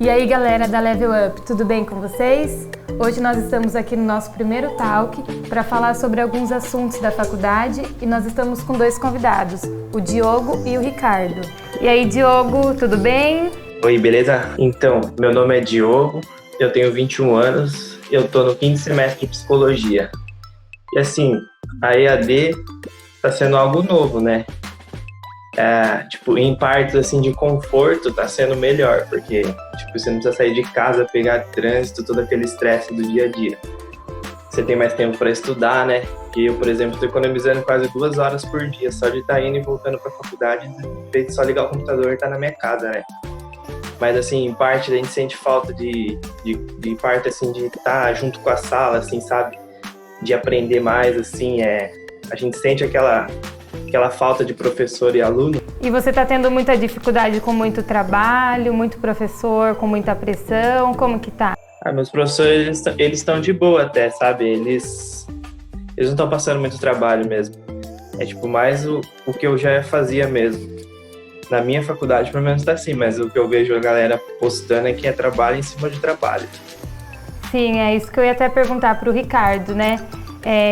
E aí galera da Level Up, tudo bem com vocês? Hoje nós estamos aqui no nosso primeiro talk para falar sobre alguns assuntos da faculdade e nós estamos com dois convidados, o Diogo e o Ricardo. E aí Diogo, tudo bem? Oi, beleza? Então, meu nome é Diogo, eu tenho 21 anos, eu tô no quinto semestre de Psicologia. E assim, a EAD tá sendo algo novo, né? Em partes assim de conforto tá sendo melhor, porque você não precisa sair de casa, pegar trânsito, todo aquele estresse do dia a dia. Você tem mais tempo para estudar, né? E eu, por exemplo, estou economizando quase 2 horas por dia só de estar indo e voltando para a faculdade, em vez de só ligar o computador e estar na minha casa, né? Mas assim, em parte a gente sente falta de parte assim de estar junto com a sala, assim, sabe? De aprender mais, assim, a gente sente aquela falta de professor e aluno. E você está tendo muita dificuldade com muito trabalho, muito professor, com muita pressão, como que tá? Meus professores, eles estão de boa até, sabe? Eles não estão passando muito trabalho mesmo. Mais o que eu já fazia mesmo. Na minha faculdade, pelo menos tá assim, mas o que eu vejo a galera postando é que é trabalho em cima de trabalho. Sim, é isso que eu ia até perguntar para o Ricardo, né?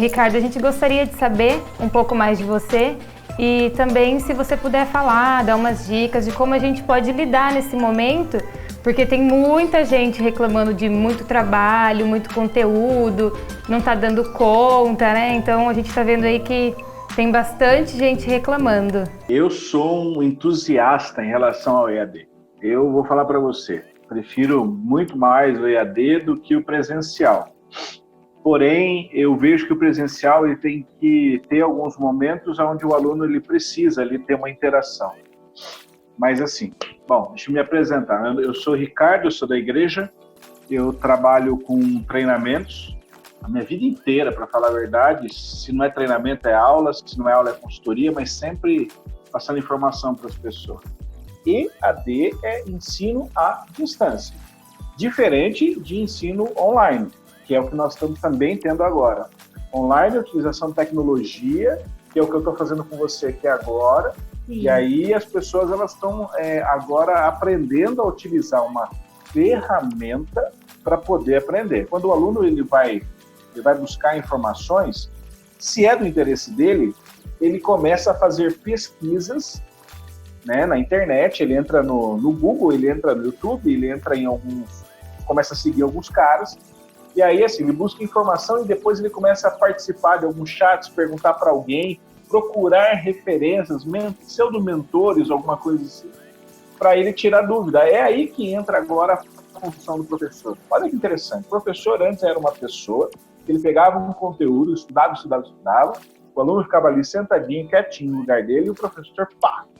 Ricardo, a gente gostaria de saber um pouco mais de você e também se você puder falar, dar umas dicas de como a gente pode lidar nesse momento, porque tem muita gente reclamando de muito trabalho, muito conteúdo, não tá dando conta, né? Então a gente tá vendo aí que tem bastante gente reclamando. Eu sou um entusiasta em relação ao EAD. Eu vou falar para você, prefiro muito mais o EAD do que o presencial. Porém, eu vejo que o presencial ele tem que ter alguns momentos onde o aluno ele precisa ali ter uma interação. Mas assim, bom, deixa eu me apresentar. Eu sou Ricardo, eu sou da igreja, eu trabalho com treinamentos a minha vida inteira, para falar a verdade. Se não é treinamento, é aula, se não é aula, é consultoria, mas sempre passando informação para as pessoas. EAD é ensino à distância, diferente de ensino online, que é o que nós estamos também tendo agora. Online, a utilização de tecnologia, que é o que eu estou fazendo com você aqui agora. Sim. E aí as pessoas elas estão agora aprendendo a utilizar uma ferramenta para poder aprender. Quando o aluno ele vai buscar informações, se é do interesse dele, ele começa a fazer pesquisas, né, na internet, ele entra no Google, ele entra no YouTube, ele entra em começa a seguir alguns caras, e aí assim, ele busca informação e depois ele começa a participar de alguns chats, perguntar para alguém, procurar referências, pseudo-mentores, alguma coisa assim, para ele tirar dúvida. É aí que entra agora a função do professor. Olha que interessante, o professor antes era uma pessoa, ele pegava um conteúdo, estudava, o aluno ficava ali sentadinho, quietinho no lugar dele, e o professor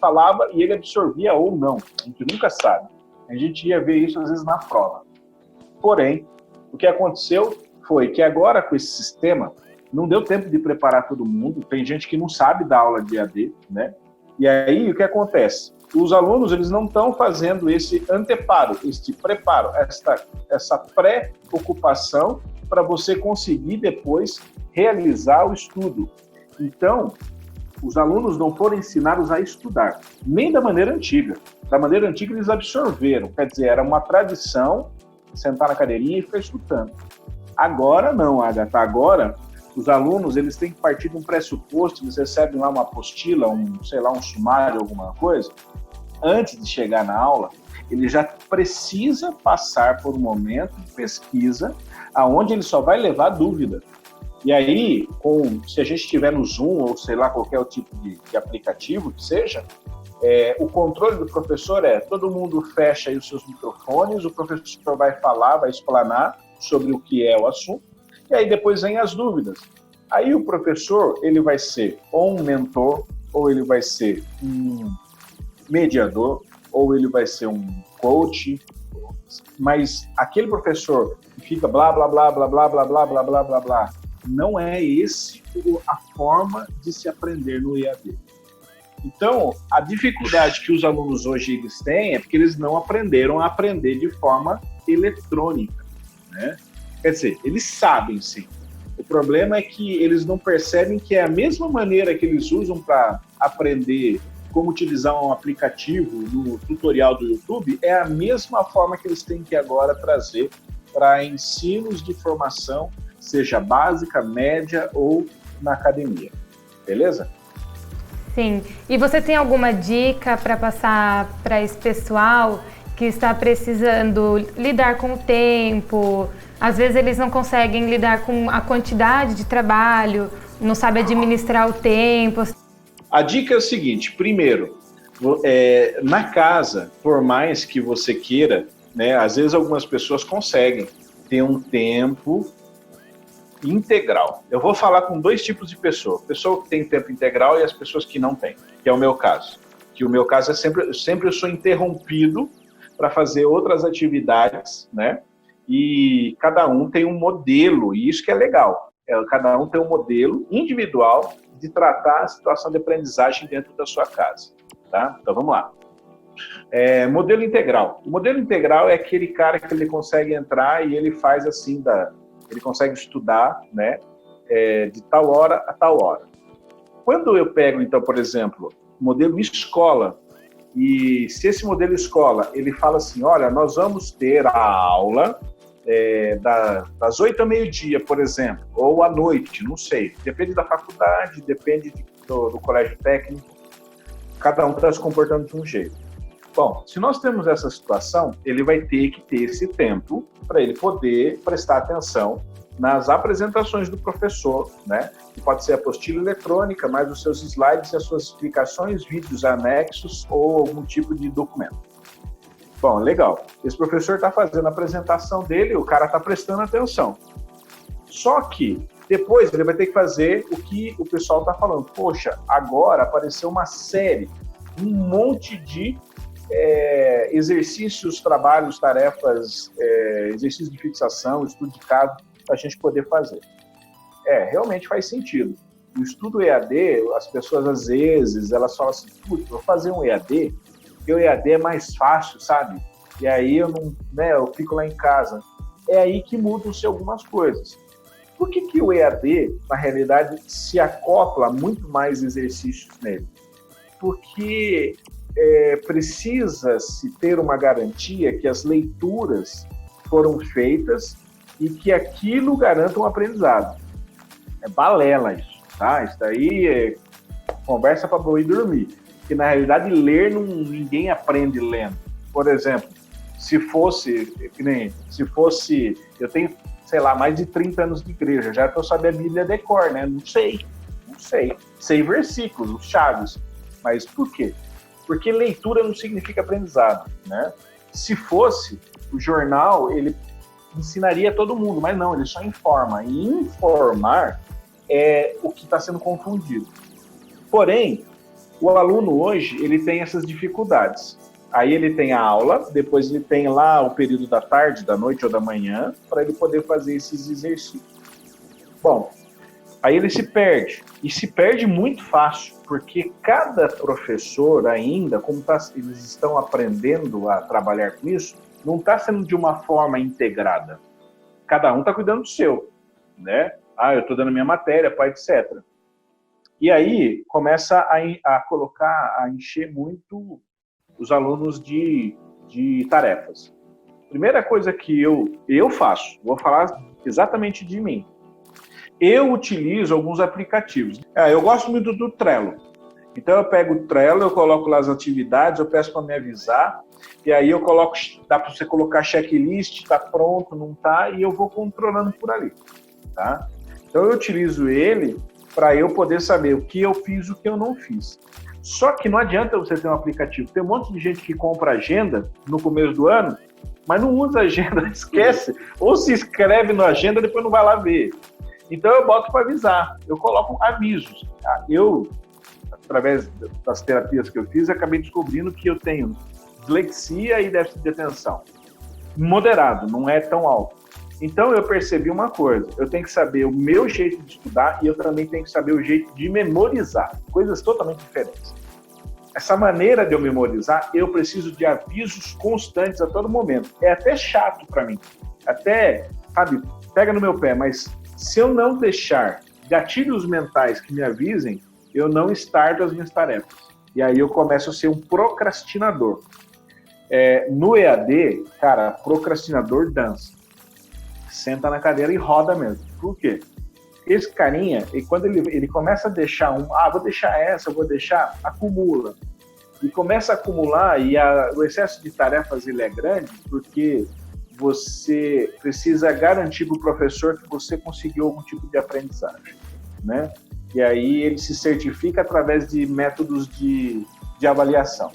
falava e ele absorvia ou não. A gente nunca sabe. A gente ia ver isso às vezes na prova. Porém, o que aconteceu foi que agora com esse sistema, não deu tempo de preparar todo mundo, tem gente que não sabe dar aula de EAD, né? E aí o que acontece? Os alunos eles não estão fazendo esse anteparo, este preparo, essa pré-ocupação para você conseguir depois realizar o estudo. Então, os alunos não foram ensinados a estudar, nem da maneira antiga. Da maneira antiga eles absorveram, quer dizer, era uma tradição sentar na cadeirinha e ficar estudando. Agora não, Agatha, agora os alunos eles têm que partir de um pressuposto, eles recebem lá uma apostila, um sumário, alguma coisa, antes de chegar na aula, ele já precisa passar por um momento de pesquisa aonde ele só vai levar dúvida. E aí, se a gente estiver no Zoom ou sei lá, qualquer tipo de aplicativo que seja, o controle do professor todo mundo fecha aí os seus microfones, o professor vai falar, vai explanar sobre o que é o assunto, e aí depois vem as dúvidas. Aí o professor, ele vai ser ou um mentor, ou ele vai ser um mediador, ou ele vai ser um coach, mas aquele professor que fica blá, blá, blá, blá, blá, blá, blá, blá, blá, blá, blá, não é esse a forma de se aprender no EAD. Então, a dificuldade que os alunos hoje eles têm é porque eles não aprenderam a aprender de forma eletrônica, né? Quer dizer, eles sabem sim. O problema é que eles não percebem que é a mesma maneira que eles usam para aprender como utilizar um aplicativo no tutorial do YouTube, é a mesma forma que eles têm que agora trazer para ensinos de formação, seja básica, média ou na academia. Beleza? Sim. E você tem alguma dica para passar para esse pessoal que está precisando lidar com o tempo? Às vezes eles não conseguem lidar com a quantidade de trabalho, não sabem administrar o tempo. A dica é o seguinte: primeiro, na casa, por mais que você queira, né, às vezes algumas pessoas conseguem ter um tempo integral. Eu vou falar com dois tipos de pessoa: pessoa que tem tempo integral e as pessoas que não têm, que é o meu caso. Que o meu caso é sempre eu sou interrompido para fazer outras atividades, né? E cada um tem um modelo, e isso que é legal. Cada um tem um modelo individual de tratar a situação de aprendizagem dentro da sua casa, tá? Então vamos lá. Modelo integral. O modelo integral é aquele cara que ele consegue entrar e ele faz assim, ele consegue estudar, né, de tal hora a tal hora. Quando eu pego, então, por exemplo, modelo escola, e se esse modelo escola, ele fala assim, olha, nós vamos ter a aula das 8 ao meio-dia, por exemplo, ou à noite, não sei. Depende da faculdade, depende do colégio técnico. Cada um está se comportando de um jeito. Bom, se nós temos essa situação, ele vai ter que ter esse tempo para ele poder prestar atenção nas apresentações do professor, né? Que pode ser a apostila eletrônica, mais os seus slides e as suas explicações, vídeos anexos ou algum tipo de documento. Bom, legal. Esse professor está fazendo a apresentação dele, o cara está prestando atenção. Só que depois ele vai ter que fazer o que o pessoal está falando. Poxa, agora apareceu uma série, um monte de exercícios, trabalhos, tarefas, exercícios de fixação, estudo de caso, para a gente poder fazer. Realmente faz sentido. O estudo EAD, as pessoas às vezes, elas falam assim, putz, vou fazer um EAD, porque o EAD é mais fácil, sabe? E aí eu fico lá em casa. É aí que mudam-se algumas coisas. Por que o EAD, na realidade, se acopla muito mais exercícios nele? Porque precisa-se ter uma garantia que as leituras foram feitas e que aquilo garanta um aprendizado. É balela isso, tá? Isso daí é conversa para boi dormir. Que na realidade ler ninguém aprende lendo. Por exemplo, se fosse, eu tenho, sei lá, mais de 30 anos de igreja, já que eu sabia a Bíblia de cor, né? Não sei. Sei versículos, os chaves. Mas por quê? Porque leitura não significa aprendizado, né? Se fosse, o jornal, ele ensinaria todo mundo, mas não, ele só informa. E informar é o que está sendo confundido. Porém, o aluno hoje, ele tem essas dificuldades. Aí ele tem a aula, depois ele tem lá o período da tarde, da noite ou da manhã, para ele poder fazer esses exercícios. Bom, aí ele se perde. E se perde muito fácil, porque cada professor ainda, como eles estão aprendendo a trabalhar com isso, não está sendo de uma forma integrada. Cada um está cuidando do seu, né? Eu estou dando minha matéria, etc. E aí começa a encher muito os alunos de tarefas. Primeira coisa que eu faço, vou falar exatamente de mim. Eu utilizo alguns aplicativos. Eu gosto muito do Trello. Então eu pego o Trello, eu coloco lá as atividades, eu peço para me avisar, e aí eu coloco, dá para você colocar checklist, está pronto, não está, e eu vou controlando por ali, tá? Então eu utilizo ele para eu poder saber o que eu fiz e o que eu não fiz. Só que não adianta você ter um aplicativo. Tem um monte de gente que compra agenda no começo do ano, mas não usa agenda, esquece. Ou se inscreve na agenda, depois não vai lá ver. Então eu boto para avisar. Eu coloco avisos. Eu, através das terapias que eu fiz, acabei descobrindo que eu tenho dislexia e déficit de atenção. Moderado, não é tão alto. Então eu percebi uma coisa, eu tenho que saber o meu jeito de estudar e eu também tenho que saber o jeito de memorizar, coisas totalmente diferentes. Essa maneira de eu memorizar, eu preciso de avisos constantes a todo momento. É até chato para mim, até, sabe, pega no meu pé, mas se eu não deixar gatilhos mentais que me avisem, eu não starto as minhas tarefas. E aí eu começo a ser um procrastinador. No EAD, cara, procrastinador dança. Senta na cadeira e roda mesmo. Por quê? Esse carinha, e quando ele começa a deixar vou deixar essa, vou deixar, acumula. E começa a acumular, e o excesso de tarefas ele é grande, porque você precisa garantir para o professor que você conseguiu algum tipo de aprendizagem, né? E aí ele se certifica através de métodos de avaliação.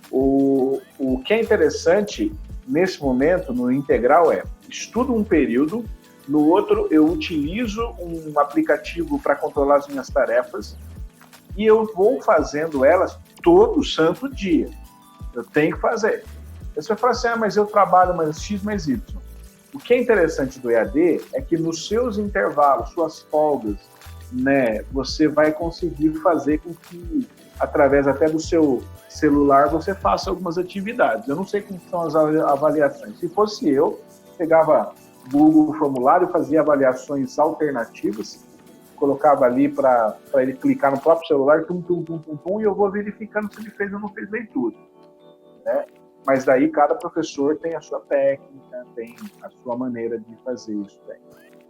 O que é interessante nesse momento, no integral, estudo um período, no outro eu utilizo um aplicativo para controlar as minhas tarefas e eu vou fazendo elas todo santo dia. Eu tenho que fazer. Aí você vai falar assim, mas eu trabalho mais X mais Y. O que é interessante do EAD é que nos seus intervalos, suas folgas, né, você vai conseguir fazer com que, através até do seu celular, você faça algumas atividades. Eu não sei como são as avaliações. Se fosse eu, pegava Google Formulário, fazia avaliações alternativas, colocava ali para ele clicar no próprio celular, e eu vou verificando se ele fez ou não fez leitura, né? Mas daí cada professor tem a sua técnica, tem a sua maneira de fazer isso.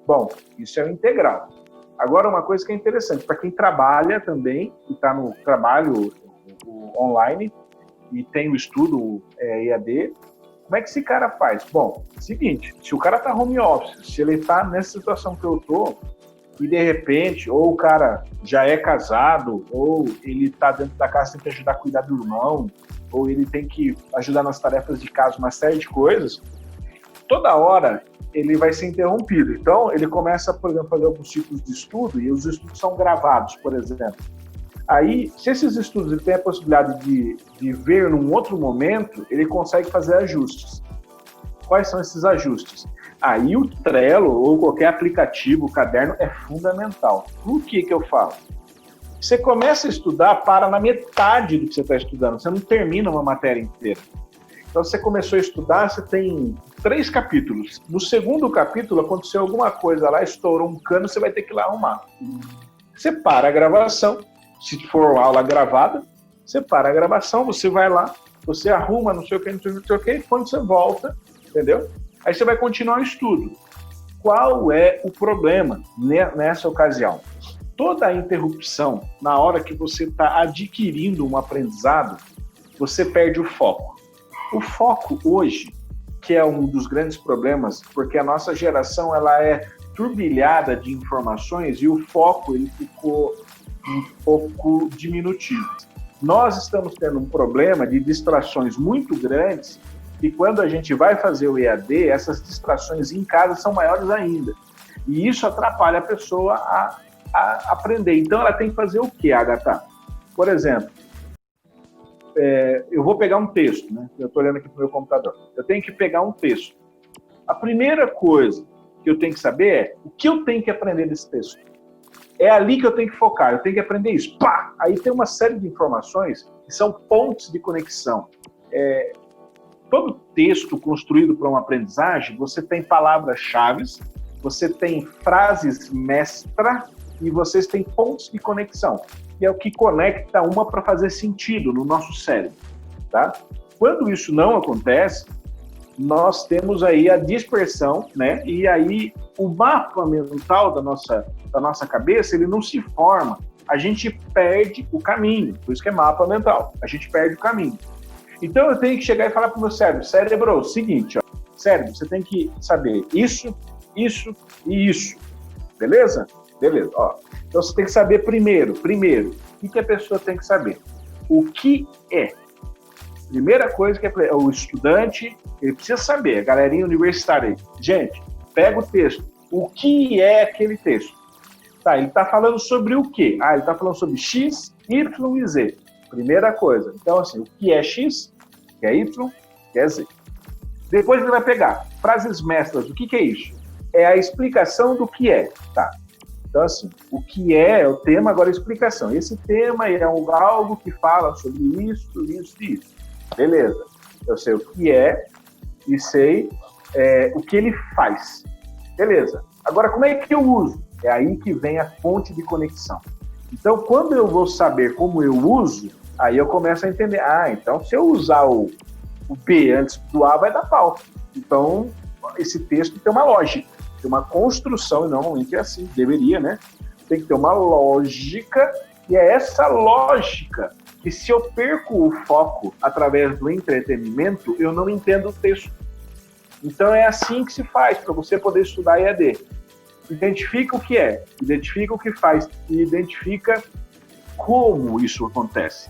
Bom, isso é o integral. Agora, uma coisa que é interessante, para quem trabalha também, e está no trabalho online, e tem o estudo EAD, como é que esse cara faz? Bom, seguinte, se o cara está home office, se ele está nessa situação que eu estou, e de repente, ou o cara já é casado, ou ele está dentro da casa, tem que ajudar a cuidar do irmão, ou ele tem que ajudar nas tarefas de casa, uma série de coisas, toda hora ele vai ser interrompido. Então, ele começa, por exemplo, a fazer alguns tipos de estudo, e os estudos são gravados, por exemplo. Aí, se esses estudos ele tem a possibilidade de ver num outro momento, ele consegue fazer ajustes. Quais são esses ajustes? Aí o Trello ou qualquer aplicativo, o caderno, é fundamental. Por que eu falo? Você começa a estudar, para na metade do que você está estudando, você não termina uma matéria inteira. Então você começou a estudar, você tem 3 capítulos. No segundo capítulo, aconteceu alguma coisa lá, estourou um cano, você vai ter que ir lá arrumar. Você para a gravação, se for aula gravada, você para a gravação, você vai lá, você arruma, não sei o que, e quando você volta, entendeu? Aí você vai continuar o estudo. Qual é o problema nessa ocasião? Toda a interrupção, na hora que você está adquirindo um aprendizado, você perde o foco. O foco hoje, que é um dos grandes problemas, porque a nossa geração ela é turbilhada de informações e o foco ele ficou um pouco diminutivo. Nós estamos tendo um problema de distrações muito grandes e quando a gente vai fazer o EAD, essas distrações em casa são maiores ainda. E isso atrapalha a pessoa a aprender. Então, ela tem que fazer o quê, Agatha? Por exemplo, eu vou pegar um texto, né? Eu estou olhando aqui para o meu computador. Eu tenho que pegar um texto. A primeira coisa que eu tenho que saber é o que eu tenho que aprender desse texto. É ali que eu tenho que focar, eu tenho que aprender isso. Pá! Aí tem uma série de informações que são pontos de conexão. Todo texto construído para uma aprendizagem, você tem palavras-chave, você tem frases mestra e vocês têm pontos de conexão, que é o que conecta uma para fazer sentido no nosso cérebro, tá? Quando isso não acontece, nós temos aí a dispersão, né? E aí o mapa mental da nossa cabeça, ele não se forma. A gente perde o caminho, por isso que é mapa mental. A gente perde o caminho. Então eu tenho que chegar e falar para o meu cérebro, cérebro, seguinte, ó, cérebro, você tem que saber isso, isso e isso, beleza? Beleza, ó. Então você tem que saber primeiro, o que a pessoa tem que saber? O que é? Primeira coisa que o estudante, ele precisa saber, a galerinha universitária aí. Gente, pega o texto. O que é aquele texto? Tá, ele está falando sobre o quê? Ele está falando sobre X, Y e Z. Primeira coisa. Então, assim, o que é X, o que é Y, o que é Z. Depois ele vai pegar frases mestras. O que é isso? É a explicação do que é. Tá. Então, assim, o que é o tema, agora a explicação. Esse tema é algo que fala sobre isso, isso e isso. Beleza. Eu sei o que é e sei o que ele faz. Beleza. Agora, como é que eu uso? É aí que vem a fonte de conexão. Então, quando eu vou saber como eu uso, Aí eu começo a entender, então se eu usar o B antes do A vai dar pau. Então esse texto tem uma lógica, tem uma construção, e normalmente é assim, deveria, né? Tem que ter uma lógica, e é essa lógica que, se eu perco o foco através do entretenimento, eu não entendo o texto. Então é assim que se faz para você poder estudar EAD. Identifica o que é, identifica o que faz e identifica como isso acontece.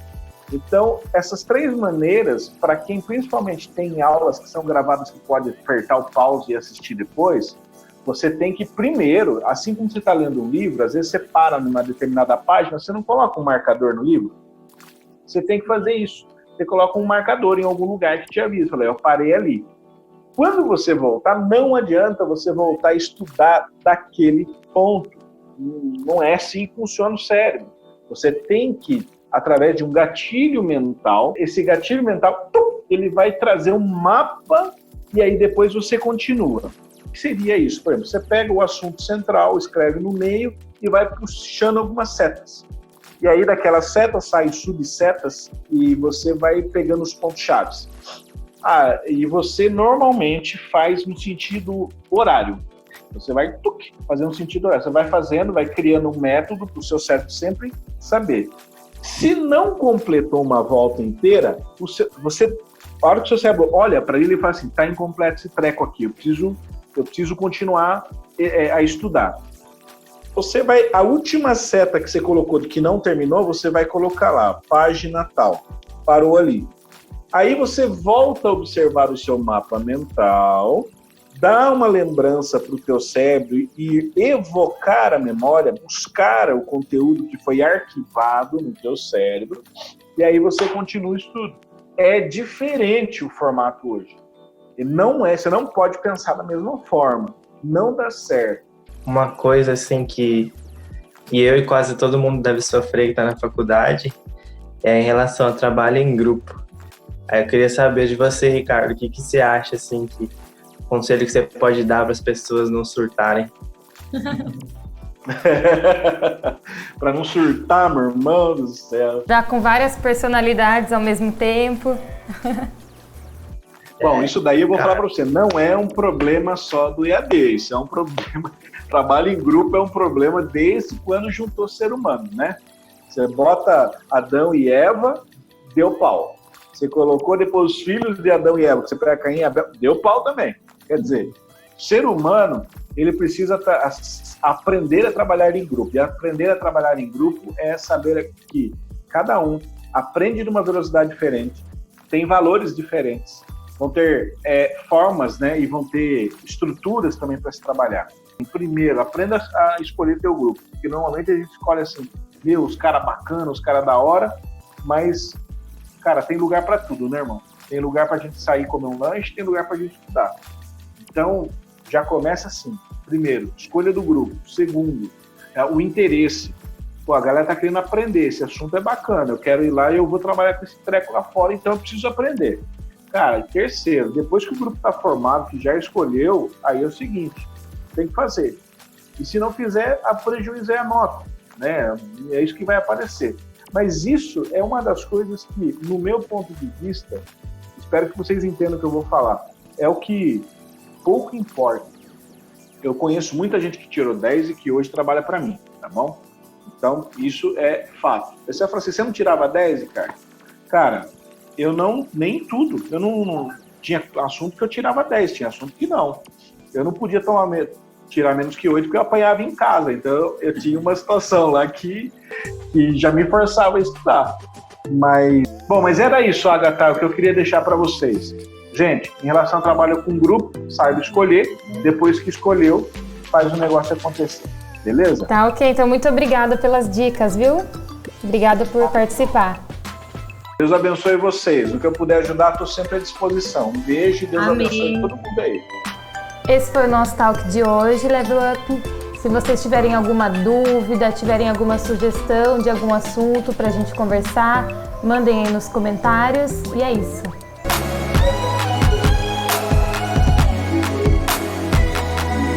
Então, essas 3 maneiras, para quem principalmente tem aulas que são gravadas que pode apertar o pause e assistir depois, você tem que primeiro, assim como você está lendo um livro, às vezes você para numa determinada página, você não coloca um marcador no livro. Você tem que fazer isso. Você coloca um marcador em algum lugar que te avisa. Eu parei ali. Quando você voltar, não adianta você voltar a estudar daquele ponto. Não é assim que funciona o cérebro. Você tem que, através de um gatilho mental, esse gatilho mental, ele vai trazer um mapa e aí depois você continua. O que seria isso? Por exemplo, você pega o assunto central, escreve no meio e vai puxando algumas setas. E aí daquelas setas saem subsetas e você vai pegando os pontos-chave. E você normalmente faz no sentido horário. Você vai fazer um sentido horário. Você vai fazendo, vai criando um método para o seu cérebro sempre saber. Se não completou uma volta inteira, a hora que o seu cérebro olha para ele e fala assim, está incompleto esse treco aqui, eu preciso continuar a estudar. A última seta que você colocou de que não terminou, você vai colocar lá, página tal, parou ali. Aí você volta a observar o seu mapa mental, dá uma lembrança para o teu cérebro e evocar a memória, buscar o conteúdo que foi arquivado no teu cérebro, e aí você continua o estudo. É diferente o formato hoje. Você não pode pensar da mesma forma. Não dá certo. Uma coisa assim que eu e quase todo mundo deve sofrer que está na faculdade é em relação ao trabalho em grupo. Aí eu queria saber de você, Ricardo, o que você acha, assim, que conselho que você pode dar para as pessoas não surtarem? Para não surtar, meu irmão do céu. Já com várias personalidades ao mesmo tempo. Bom, isso daí eu vou falar para você, não é um problema só do EAD, isso é um problema, trabalho em grupo é um problema desde quando juntou ser humano, né? Você bota Adão e Eva, deu pau. Você colocou depois os filhos de Adão e Eva, você pega Caim e Abel, deu pau também. Quer dizer, o ser humano, ele precisa aprender a trabalhar em grupo. E aprender a trabalhar em grupo é saber que cada um aprende de uma velocidade diferente, tem valores diferentes, vão ter formas, né, e vão ter estruturas também para se trabalhar. Primeiro, aprenda a escolher teu grupo, porque normalmente a gente escolhe assim, os caras bacanas, os caras da hora, mas, cara, tem lugar para tudo, né, irmão? Tem lugar para a gente sair comer um lanche, tem lugar para a gente estudar. Então, já começa assim. Primeiro, escolha do grupo. Segundo, o interesse. A galera tá querendo aprender, esse assunto é bacana, eu quero ir lá e eu vou trabalhar com esse treco lá fora, então eu preciso aprender. Cara, terceiro, depois que o grupo tá formado, que já escolheu, aí é o seguinte, tem que fazer. E se não fizer, a prejuízo é a nota, né? É isso que vai aparecer. Mas isso é uma das coisas que, no meu ponto de vista, espero que vocês entendam o que eu vou falar, é o que pouco importa. Eu conheço muita gente que tirou 10 e que hoje trabalha para mim, tá bom? Então, isso é fato. Você vai falar assim, você não tirava 10, Ricardo? Cara, eu não, nem tudo. Eu não tinha assunto que eu tirava 10, tinha assunto que não. Eu não podia tirar menos que 8 porque eu apanhava em casa. Então, eu tinha uma situação lá que já me forçava a estudar. Mas era isso, Agatha, o que eu queria deixar para vocês. Gente, em relação ao trabalho com grupo, saiba escolher. Depois que escolheu, faz o negócio acontecer. Beleza? Tá, ok. Então, muito obrigada pelas dicas, viu? Obrigada por participar. Deus abençoe vocês. O que eu puder ajudar, estou sempre à disposição. Um beijo e Deus abençoe todo mundo aí. Esse foi o nosso talk de hoje, Level Up. Se vocês tiverem alguma dúvida, tiverem alguma sugestão de algum assunto para a gente conversar, mandem aí nos comentários. E é isso.